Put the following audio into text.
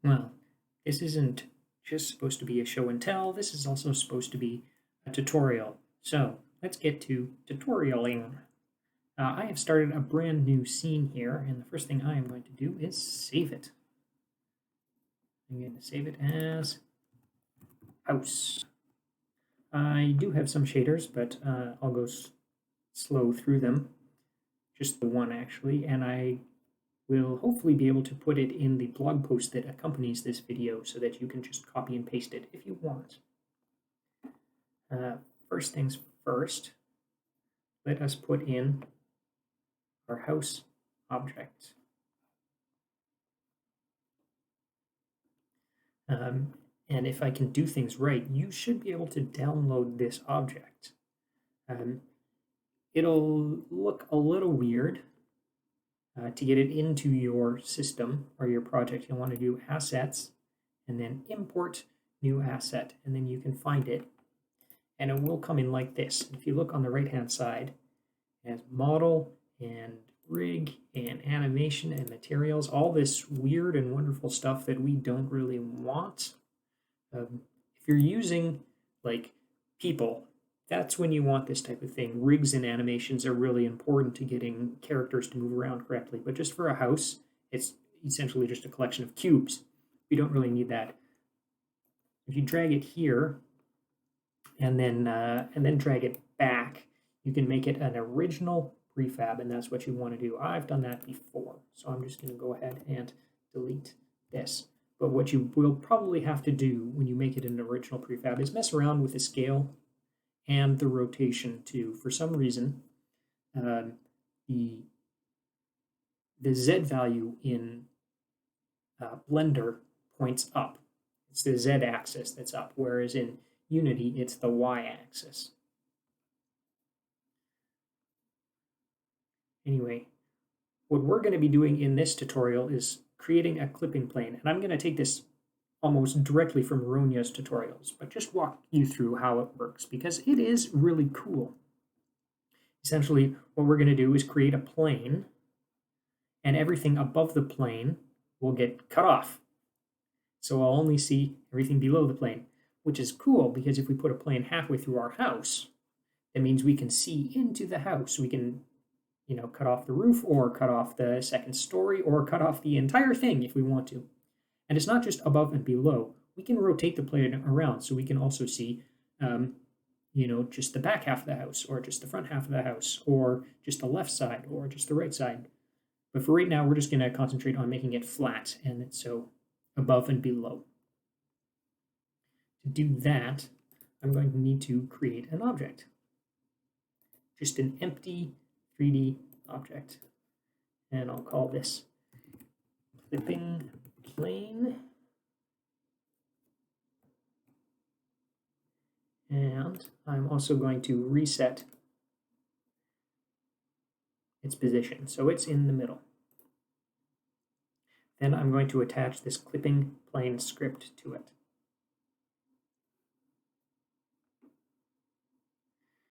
Well, this isn't just supposed to be a show and tell, this is also supposed to be a tutorial. So let's get to tutorialing. I have started a brand new scene here, and the first thing I am going to do is save it. I'm going to save it as house. I do have some shaders, but I'll go slow through them. Just the one, actually, and I will hopefully be able to put it in the blog post that accompanies this video so that you can just copy and paste it if you want. First things first, let us put in our house object. And if I can do things right, you should be able to download this object. It'll look a little weird. To get it into your system or your project, you'll want to do assets and then import new asset, and then you can find it, and it will come in like this. If you look on the right hand side, it has model and rig and animation and materials, all this weird and wonderful stuff that we don't really want. If you're using like people, that's when you want this type of thing. Rigs and animations are really important to getting characters to move around correctly. But just for a house, it's essentially just a collection of cubes. You don't really need that. If you drag it here and then drag it back, you can make it an original prefab, and that's what you want to do. I've done that before, so I'm just going to go ahead and delete this. But what you will probably have to do when you make it an original prefab is mess around with the scale and the rotation too. For some reason, the Z value in Blender points up. It's the Z axis that's up, whereas in Unity, it's the Y axis. Anyway, what we're going to be doing in this tutorial is creating a clipping plane, and I'm going to take this almost directly from Ronya's tutorials, but just walk you through how it works because it is really cool. Essentially, what we're going to do is create a plane, and everything above the plane will get cut off. So I'll only see everything below the plane, which is cool because if we put a plane halfway through our house, that means we can see into the house. We can, cut off the roof or cut off the second story or cut off the entire thing if we want to. And it's not just above and below. We can rotate the plane around, so we can also see, just the back half of the house, or just the front half of the house, or just the left side, or just the right side. But for right now, we're just going to concentrate on making it flat, and it's so above and below. To do that, I'm going to need to create an object. Just an empty 3D object. And I'll call this clipping plane, and I'm also going to reset its position so it's in the middle. Then I'm going to attach this clipping plane script to it.